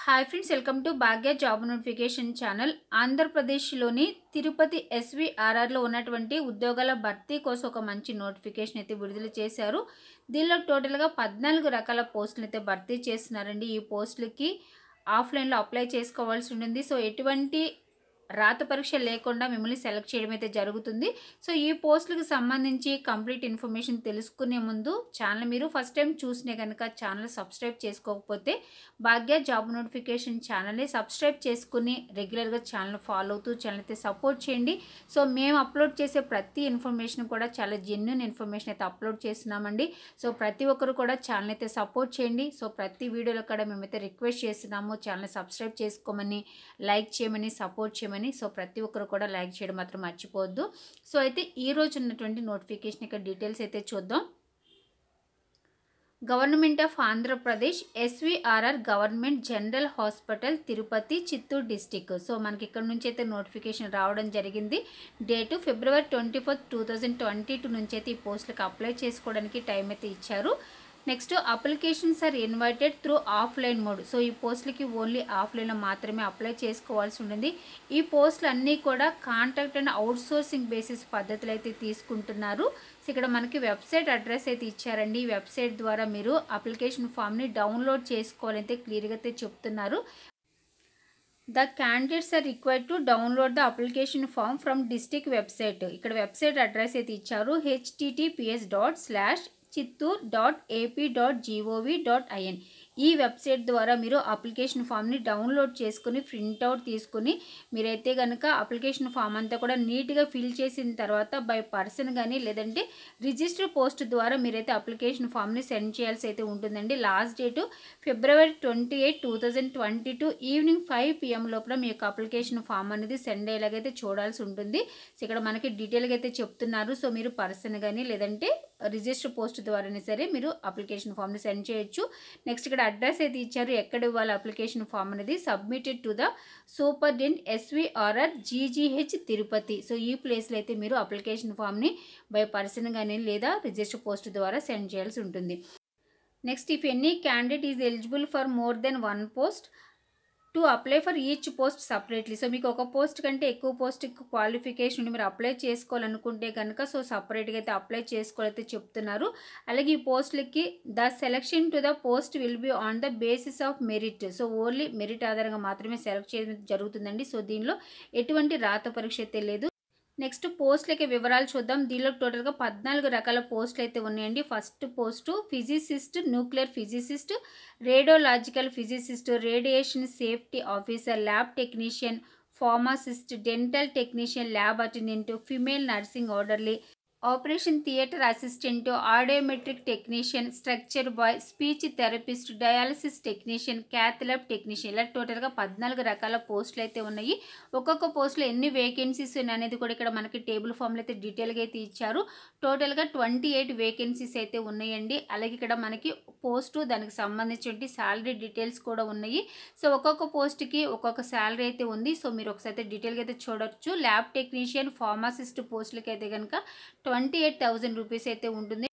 Hi friends, welcome to Bhagya job notification channel. ఆంధ్రప్రదేశ్లోని తిరుపతి ఎస్విఆర్ఆర్లో ఉన్నటువంటి ఉద్యోగాల భర్తీ కోసం ఒక మంచి నోటిఫికేషన్ అయితే విడుదల చేశారు. దీనిలో టోటల్గా 14 రకాల పోస్టులు అయితే భర్తీ చేస్తున్నారండి. ఈ పోస్టులకి ఆఫ్లైన్లో అప్లై చేసుకోవాల్సి ఉంటుంది. సో ఎటువంటి రాత పరీక్ష లేకుండా మిమ్మల్ని సెలెక్ట్ చేయడం అయితే జరుగుతుంది. సో ఈ పోస్టులకు సంబంధించి కంప్లీట్ ఇన్ఫర్మేషన్ తెలుసుకునే ముందు ఛానల్ మీరు ఫస్ట్ టైం చూసినే కనుక ఛానల్ సబ్స్క్రైబ్ చేసుకోకపోతే భాగ్య జాబ్ నోటిఫికేషన్ ఛానల్ని సబ్స్క్రైబ్ చేసుకుని రెగ్యులర్గా ఛానల్ ఫాలో అవుతూ ఛానల్ అయితే సపోర్ట్ చేయండి. సో మేము అప్లోడ్ చేసే ప్రతి ఇన్ఫర్మేషన్ కూడా చాలా జెన్యూన్ ఇన్ఫర్మేషన్ అయితే అప్లోడ్ చేస్తున్నామండి. సో ప్రతి ఒక్కరు కూడా ఛానల్ అయితే సపోర్ట్ చేయండి. సో ప్రతి వీడియోలో కూడా మేమైతే రిక్వెస్ట్ చేస్తున్నాము ఛానల్ సబ్స్క్రైబ్ చేసుకోమని, లైక్ చేయమని, సపోర్ట్ చేయమని. సో ప్రతి ఒక్కరు కూడా లైక్ చేయడం మాత్రం మర్చిపోవద్దు. సో అయితే ఈ రోజు ఉన్నటువంటి నోటిఫికేషన్ యొక్క డీటెయిల్స్ అయితే చూద్దాం. Government of Andhra Pradesh SVRR government general hospital Tirupati Chittoor district. So మనకి ఇక్కడ నుంచి అయితే నోటిఫికేషన్ రావడం జరిగింది. డేటు February 24, 2022 నుంచి అయితే ఈ పోస్టులకు అప్లై చేసుకోవడానికి టైం అయితే ఇచ్చారు. Next applications are invited through offline mode. So ఈ పోస్టులకి ఓన్లీ ఆఫ్లైన్లో మాత్రమే అప్లై చేసుకోవాల్సి ఉంటుంది. ఈ పోస్టులు అన్నీ కూడా కాంట్రాక్ట్ అండ్ అవుట్సోర్సింగ్ బేసిస్ పద్ధతులు అయితే తీసుకుంటున్నారు. సో ఇక్కడ మనకి వెబ్సైట్ అడ్రస్ అయితే ఇచ్చారండి. ఈ వెబ్సైట్ ద్వారా మీరు అప్లికేషన్ ఫామ్ని డౌన్లోడ్ చేసుకోవాలైతే క్లియర్గా అయితే చెప్తున్నారు. The candidates are required to download the application form from district website. ఇక్కడ వెబ్సైట్ అడ్రస్ అయితే ఇచ్చారు. https:/chittoor.ap.gov.in. ఈ వెబ్సైట్ ద్వారా మీరు అప్లికేషన్ ఫామ్ని డౌన్లోడ్ చేసుకుని ప్రింట్అవుట్ తీసుకుని మీరైతే కనుక అప్లికేషన్ ఫామ్ అంతా కూడా నీట్గా ఫిల్ చేసిన తర్వాత బై పర్సన్ కానీ లేదంటే రిజిస్టర్ పోస్ట్ ద్వారా మీరైతే అప్లికేషన్ ఫామ్ని సెండ్ చేయాల్సి అయితే ఉంటుందండి. Last date February 28, 2022 evening 5 PM లోపల మీ యొక్క అప్లికేషన్ ఫామ్ అనేది సెండ్ అయ్యేలాగైతే చూడాల్సి ఉంటుంది. సో ఇక్కడ మనకి డీటెయిల్గా అయితే చెప్తున్నారు. సో మీరు పర్సన్ కానీ లేదంటే రిజిస్టర్ పోస్ట్ ద్వారానే సరే మీరు అప్లికేషన్ ఫామ్ని సెండ్ చేయొచ్చు. నెక్స్ట్ ఇక్కడ అడ్రస్ అయితే ఇచ్చారు. ఎక్కడ ఇవ్వాలి అప్లికేషన్ ఫామ్ అనేది submitted to the superintendent SVRR GGH Tirupati. So ఈ ప్లేస్లో అయితే మీరు అప్లికేషన్ ఫామ్ని బై పర్సన్ కానీ లేదా రిజిస్టర్ పోస్ట్ ద్వారా సెండ్ చేయాల్సి ఉంటుంది. Next if any candidate is eligible for more than 1 post to apply for each post separately. So మీకు ఒక పోస్ట్ కంటే ఎక్కువ పోస్ట్కి క్వాలిఫికేషన్ మీరు అప్లై చేసుకోవాలనుకుంటే కనుక సో సపరేట్గా అయితే అప్లై చేసుకోవాలైతే చెప్తున్నారు. అలాగే ఈ పోస్టులకి the selection to the post will be on the basis of merit. So only merit ఆధారంగా మాత్రమే సెలెక్ట్ చేయడం జరుగుతుందండి. సో దీనిలో ఎటువంటి రాత పరీక్ష అయితే లేదు. నెక్స్ట్ పోస్టులకి వివరాలు చూద్దాం. దీనిలో టోటల్గా 14 రకాల పోస్టులు అయితే ఉన్నాయండి. First post physicist, nuclear physicist, radiological physicist, radiation safety officer, lab technician, pharmacist, dental technician, lab attendant, female nursing orderly, operation theatre assistant, audiometric technician, stretcher boy, speech therapist, dialysis technician, cath lab technician, ఇలా టోటల్గా 14 రకాల పోస్టులు అయితే ఉన్నాయి. ఒక్కొక్క పోస్టులో ఎన్ని vacancies అనేది కూడా ఇక్కడ మనకి టేబుల్ ఫామ్లో అయితే డీటెయిల్గా అయితే ఇచ్చారు. టోటల్గా 28 వేకెన్సీస్ అయితే ఉన్నాయండి. అలాగే ఇక్కడ మనకి పోస్టు దానికి సంబంధించిన శాలరీ డీటెయిల్స్ కూడా ఉన్నాయి. సో ఒక్కొక్క పోస్ట్కి ఒక్కొక్క శాలరీ అయితే ఉంది. సో మీరు ఒకసారి డీటెయిల్గా అయితే చూడొచ్చు. ల్యాబ్ టెక్నీషియన్, ఫార్మసిస్ట్ పోస్టులకి అయితే కనుక 28,000 రూపీస్ అయితే ఉంటుంది.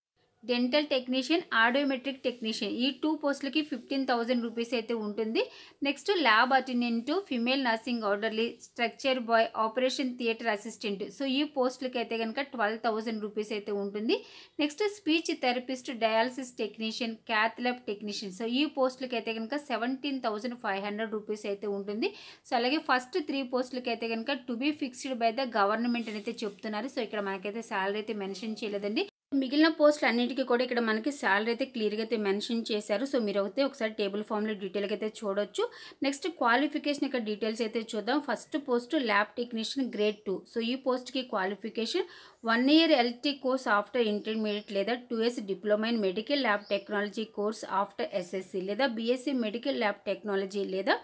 డెంటల్ టెక్నీషియన్, ఆడియోమెట్రిక్ టెక్నీషియన్ ఈ 2 పోస్టులకి 15,000 రూపీస్ అయితే ఉంటుంది. Next lab attendant, female nursing orderly, stretcher boy, operation theatre assistant so ఈ పోస్టులకి అయితే కనుక 12,000 రూపీస్ అయితే ఉంటుంది. Next speech therapist, dialysis technician, cath lab technician so ఈ పోస్టులకి అయితే కనుక 17,500 రూపీస్ అయితే ఉంటుంది. సో అలాగే ఫస్ట్ 3 పోస్టులకి అయితే కనుక to be fixed by the government అని అయితే చెప్తున్నారు. సో ఇక్కడ మనకైతే శాలరీ అయితే మెన్షన్ చేయలేదండి. మిగిలిన పోస్టులు అన్నిటికీ కూడా ఇక్కడ మనకి శాలరీ అయితే క్లియర్గా అయితే మెన్షన్ చేశారు. సో మీరు అయితే ఒకసారి టేబుల్ ఫామ్లో డీటెయిల్గా అయితే చూడొచ్చు. నెక్స్ట్ క్వాలిఫికేషన్ యొక్క డీటెయిల్స్ అయితే చూద్దాం. First post lab technician grade 2. So ఈ పోస్ట్కి qualification 1 year LT course after intermediate లేదా 2 years diploma in medical lab technology course after SSC లేదా బీఎస్సీ మెడికల్ ల్యాబ్ టెక్నాలజీ లేదా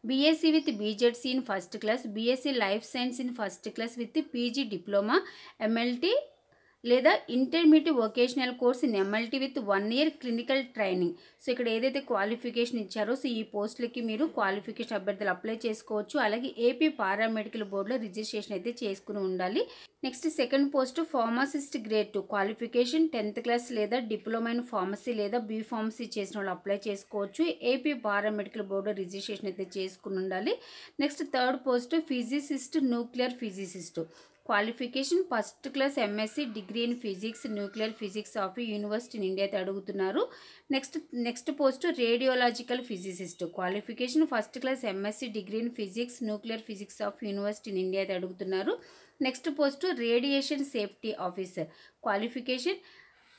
BSc with BZC in first class, BSc life science in first class with PG diploma, MLT లేదా intermediate vocational course in MLT with 1 year clinical training. So ఇక్కడ ఏదైతే qualification ఇచ్చారో so ఈ పోస్టులకి మీరు qualification అభ్యర్థులు apply చేసుకోవచ్చు. అలాగే ఏపీ పారామెడికల్ బోర్డులో రిజిస్ట్రేషన్ అయితే చేసుకుని ఉండాలి. Next second post pharmacist grade 2 qualification 10th class లేదా డిప్లొమా ఇన్ ఫార్మసీ లేదా బీ ఫార్మసీ చేసిన వాళ్ళు అప్లై చేసుకోవచ్చు. ఏపీ పారామెడికల్ బోర్డులో రిజిస్ట్రేషన్ అయితే చేసుకుని ఉండాలి. Next third post physicist nuclear physicist qualification first class MSc degree in physics nuclear physics of university in India అయితే అడుగుతున్నారు. Next post radiological physicist qualification first class MSc degree in physics nuclear physics of university in India అయితే అడుగుతున్నారు. Next post radiation safety officer qualification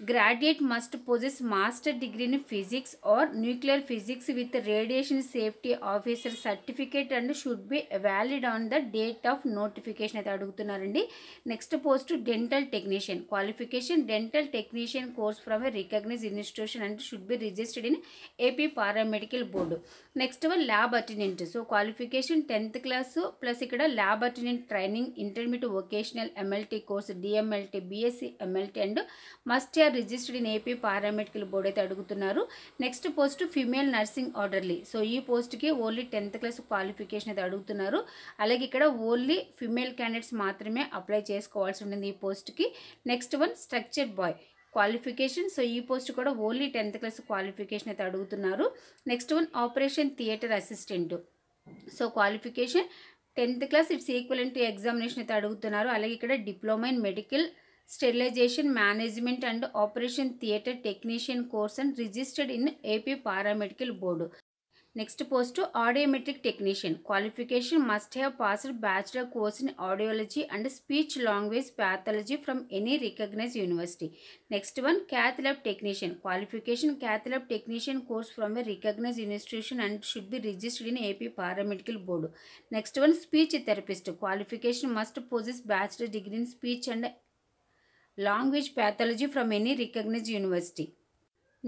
graduate must possess master degree in physics or nuclear physics with radiation safety officer certificate and should be valid on the date of notification అయితే అడుగుతున్నారండి. Next post dental technician qualification dental technician course from a recognised institution and should be registered in AP paramedical board. Next one lab attendant so qualification 10th class plus ఇక్కడ lab attendant training intermediate vocational MLT course DMLT BSc MLT and must registered in AP paramedical board అయితే అడుగుతున్నారు. Next post female nursing orderly so ఈ పోస్ట్కి only 10th class qualification అయితే అడుగుతున్నారు. అలాగే ఇక్కడ only female candidates మాత్రమే అప్లై చేసుకోవాల్సి ఉంటుంది ఈ పోస్ట్కి. Next one structured boy qualification so ఈ పోస్ట్ కూడా ఓన్లీ 10th క్లాస్ క్వాలిఫికేషన్ అయితే అడుగుతున్నారు. Next one operation theatre assistant so qualification 10th class it's equivalent to examination అయితే అడుగుతున్నారు. అలాగే ఇక్కడ diploma in medical sterilisation management and operation theatre technician course and registered in AP paramedical board. Next post audiometric technician qualification must have passed bachelor course in audiology and speech language pathology from any recognised university. Next one cath lab technician qualification cath lab technician course from a recognised institution and should be registered in AP paramedical board. Next one speech therapist qualification must possess bachelor degree in speech and language pathology from any recognised university.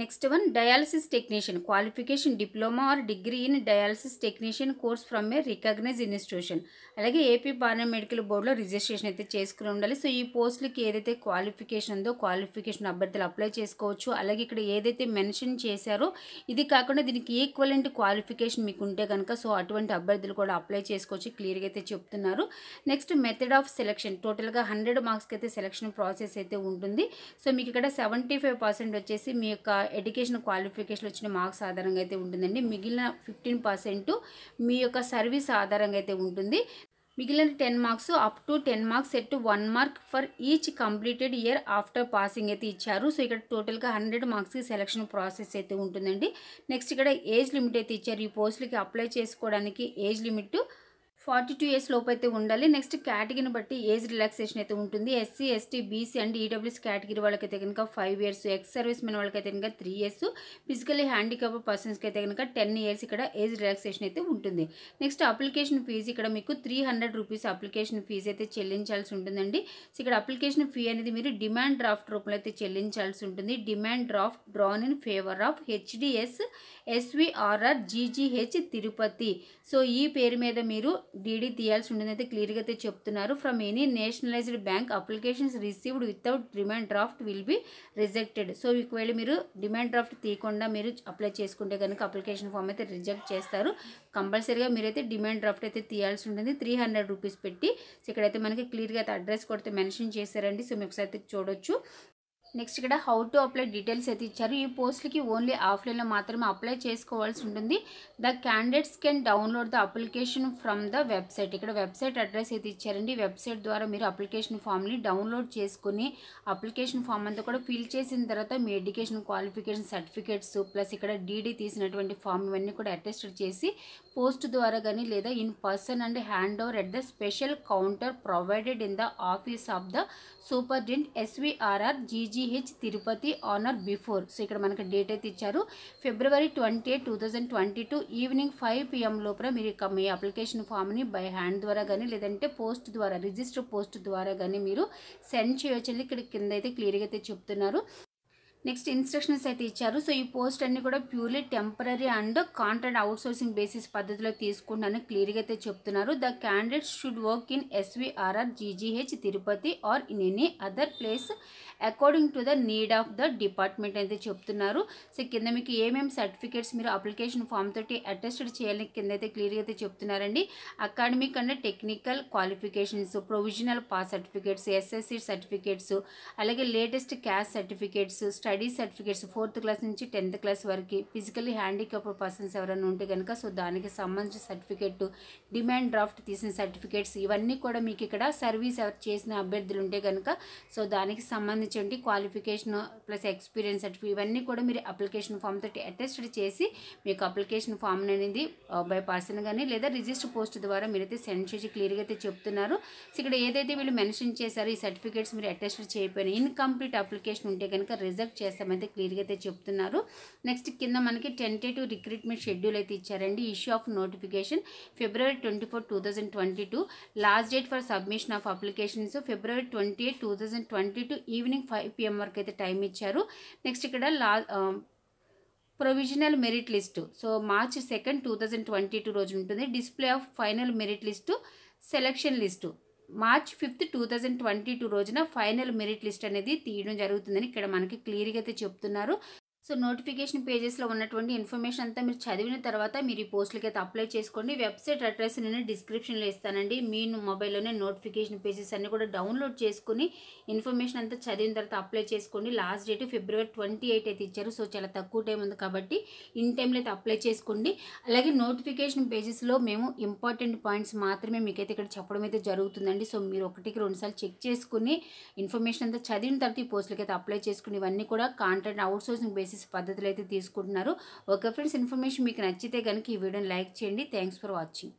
Next one dialysis technician qualification diploma or degree in dialysis technician course from a recognised institution. అలాగే AP paramedical బోర్డులో registration అయితే చేసుకుని ఉండాలి. So ఈ పోస్టులకి ఏదైతే qualification ఉందో qualification అభ్యర్థులు అప్లై చేసుకోవచ్చు. అలాగే ఇక్కడ ఏదైతే మెన్షన్ చేశారో ఇది కాకుండా దీనికి ఈక్వలెంట్ క్వాలిఫికేషన్ మీకు ఉంటే కనుక సో అటువంటి అభ్యర్థులు కూడా అప్లై చేసుకోవచ్చు క్లియర్గా అయితే చెప్తున్నారు. నెక్స్ట్ మెథడ్ ఆఫ్ సెలెక్షన్ టోటల్గా 100 మార్క్స్కి అయితే సెలెక్షన్ ప్రాసెస్ అయితే ఉంటుంది. సో మీకు ఇక్కడ 75% వచ్చేసి మీ యొక్క ఎడ్యుకేషన్ క్వాలిఫికేషన్ వచ్చిన మార్క్స్ ఆధారంగా అయితే ఉంటుందండి. మిగిలిన 15% మీ యొక్క సర్వీస్ ఆధారంగా అయితే ఉంటుంది. మిగిలిన 10 marks up to 10 marks set 1 mark for each completed year after passing అయితే ఇచ్చారు. సో ఇక్కడ టోటల్గా 100 మార్క్స్కి సెలక్షన్ ప్రాసెస్ అయితే ఉంటుందండి. నెక్స్ట్ ఇక్కడ ఏజ్ లిమిట్ అయితే ఇచ్చారు. ఈ పోస్టులకి అప్లై చేసుకోవడానికి ఏజ్ లిమిట్ 42 years లోపు అయితే ఉండాలి. నెక్స్ట్ కేటగిరీని బట్టి ఏజ్ రిలాక్సేషన్ అయితే ఉంటుంది. SC ST BC and EWS category వాళ్ళకైతే కనుక 5 years, ఎక్స్ సర్వీస్ మెన్ వాళ్ళకైతే కనుక 3 years, ఫిజికలీ హ్యాండిక్యాప్ పర్సన్స్కి అయితే కనుక 10 years ఇక్కడ ఏజ్ రిలాక్సేషన్ అయితే ఉంటుంది. నెక్స్ట్ అప్లికేషన్ ఫీజు ఇక్కడ మీకు 300 rupees అప్లికేషన్ ఫీజు అయితే చెల్లించాల్సి ఉంటుందండి. సో ఇక్కడ అప్లికేషన్ ఫీ అనేది మీరు డిమాండ్ డ్రాఫ్ట్ రూపంలో అయితే చెల్లించాల్సి ఉంటుంది. Demand draft drawn in favour of HDS SVRR GGH Tirupati. So ఈ పేరు మీద మీరు డీడీ తీయాల్సి ఉంటుంది అయితే క్లియర్గా అయితే చెప్తున్నారు. From any nationalised bank applications received without demand draft will be rejected. So ఒకవేళ మీరు డిమాండ్ డ్రాఫ్ట్ తీయకుండా మీరు అప్లై చేసుకుంటే కనుక అప్లికేషన్ ఫామ్ అయితే రిజెక్ట్ చేస్తారు. కంపల్సరీగా మీరైతే డిమాండ్ డ్రాఫ్ట్ అయితే తీయాల్సి ఉంటుంది 300 rupees పెట్టి. సో ఇక్కడైతే మనకి క్లియర్గా అయితే అడ్రస్ కొడితే మెన్షన్ చేశారండి. సో మీకు అయితే చూడొచ్చు. నెక్స్ట్ ఇక్కడ హౌ టు అప్లై డీటెయిల్స్ అయితే ఇచ్చారు. ఈ పోస్ట్లకి ఓన్లీ ఆఫ్లైన్లో మాత్రమే అప్లై చేసుకోవాల్సి ఉంటుంది. The candidates can download the application from the website. ఇక్కడ వెబ్సైట్ అడ్రస్ అయితే ఇచ్చారండి. వెబ్సైట్ ద్వారా మీరు అప్లికేషన్ ఫామ్ని డౌన్లోడ్ చేసుకుని అప్లికేషన్ ఫామ్ అంతా కూడా ఫిల్ చేసిన తర్వాత మీ ఎడ్యుకేషన్ క్వాలిఫికేషన్ సర్టిఫికేట్స్ ప్లస్ ఇక్కడ డీడీ తీసినటువంటి ఫామ్ ఇవన్నీ కూడా అటెస్టెడ్ చేసి పోస్ట్ ద్వారా కానీ లేదా in person and hand over at the special counter provided in the office of the superintendent SVRR GGH Tirupati honour before. So ఇక్కడ మనకి డేట్ అయితే ఇచ్చారు February 28, 2022 ఈవినింగ్ 5 PM లోపల మీరు మీ అప్లికేషన్ ఫామ్ని బై హ్యాండ్ ద్వారా కానీ లేదంటే పోస్ట్ ద్వారా రిజిస్టర్ పోస్ట్ ద్వారా కానీ మీరు సెండ్ చేయొచ్చండి. ఇక్కడ కింద అయితే క్లియర్గా అయితే చెప్తున్నారు. నెక్స్ట్ ఇన్స్ట్రక్షన్స్ అయితే ఇచ్చారు. సో ఈ పోస్ట్ అన్ని కూడా purely temporary and contract outsourcing basis పద్ధతిలో తీసుకుంటానని క్లియర్గా అయితే చెప్తున్నారు. The candidates should work in SVRR GGH Tirupati or in any other place according to the need of the department అయితే చెప్తున్నారు. సో కింద మీకు ఏమేమి సర్టిఫికేట్స్ మీరు అప్లికేషన్ ఫామ్ తోటి అటెస్టెడ్ చేయాలని కింద అయితే క్లియర్గా అయితే చెప్తున్నారండి. Academic and technical qualifications, provisional pass certificates, SSC certificates, అలాగే latest caste certificates, study certificates 4th class నుంచి 10th క్లాస్ వరకు, ఫిజికల్లీ హ్యాండిక్యాప్డ్ పర్సన్స్ ఎవరైనా ఉంటే కనుక సో దానికి సంబంధించిన సర్టిఫికేట్, డిమాండ్ డ్రాఫ్ట్ తీసిన సర్టిఫికేట్స్, ఇవన్నీ కూడా మీకు ఇక్కడ సర్వీస్ చేసిన అభ్యర్థులు ఉంటే కనుక సో దానికి సంబంధించి క్వాలిఫికేషన్ ప్లస్ ఎక్స్పీరియన్స్ సర్టిఫికేట్ ఇవన్నీ కూడా మీరు అప్లికేషన్ ఫామ్ తోటి అటెస్టెడ్ చేసి మీకు అప్లికేషన్ ఫామ్ అనేది బై పర్సన్ కానీ లేదా రిజిస్టర్ పోస్ట్ ద్వారా మీరైతే సెండ్ చేసి క్లియర్గా అయితే చెప్తున్నారు. సో ఇక్కడ ఏదైతే వీళ్ళు మెన్షన్ చేశారో ఈ సర్టిఫికేట్స్ మీరు అటెస్టెడ్ చేయకపోయినా ఇన్కంప్లీట్ అప్లికేషన్ ఉంటే కనుక రిజెక్ట్ చేస్తామైతే క్లియర్గా అయితే చెప్తున్నారు. నెక్స్ట్ కింద మనకి టెంటేటివ్ రిక్రూట్మెంట్ షెడ్యూల్ అయితే ఇచ్చారండి. Issue of notification February 24, 2022. Last date for submission of applications February 28, 2022 evening 5 PM వరకు అయితే టైం ఇచ్చారు. నెక్స్ట్ ఇక్కడ provisional merit list so March 2, 2022 రోజు ఉంటుంది. Display of final merit list, selection list March 5, 2022 రోజున final merit list అనేది తీయడం జరుగుతుందని ఇక్కడ మనకి క్లియర్గా అయితే చెప్తున్నారు. సో నోటిఫికేషన్ పేజెస్లో ఉన్నటువంటి ఇన్ఫర్మేషన్ అంతా మీరు చదివిన తర్వాత మీరు ఈ పోస్టులకి అయితే అప్లై చేసుకోండి. వెబ్సైట్ అడ్రస్ నేను డిస్క్రిప్షన్లో ఇస్తానండి. మీ మొబైల్లోనే నోటిఫికేషన్ పేజెస్ అన్నీ కూడా డౌన్లోడ్ చేసుకుని ఇన్ఫర్మేషన్ అంతా చదివిన తర్వాత అప్లై చేసుకోండి. లాస్ట్ డేట్ February 28 అయితే ఇచ్చారు. సో చాలా తక్కువ టైం ఉంది కాబట్టి ఇన్ టైంలో అయితే అప్లై చేసుకోండి. అలాగే నోటిఫికేషన్ పేజెస్లో మేము ఇంపార్టెంట్ పాయింట్స్ మాత్రమే మీకైతే ఇక్కడ చెప్పడం అయితే జరుగుతుందండి. సో మీరు 1-2 సార్లు చెక్ చేసుకుని ఇన్ఫర్మేషన్ అంతా చదివిన తర్వాత ఈ పోస్టులకి అయితే అప్లై చేసుకుని ఇవన్నీ కూడా కాంట్రాక్ట్ అవుట్సోర్సింగ్ బేసిస్ పద్ధతులు అయితే తీసుకుంటున్నారు. ఓకే ఫ్రెండ్స్, ఇన్ఫర్మేషన్ మీకు నచ్చితే కనుక ఈ వీడియోని లైక్ చేయండి. Thanks for watching.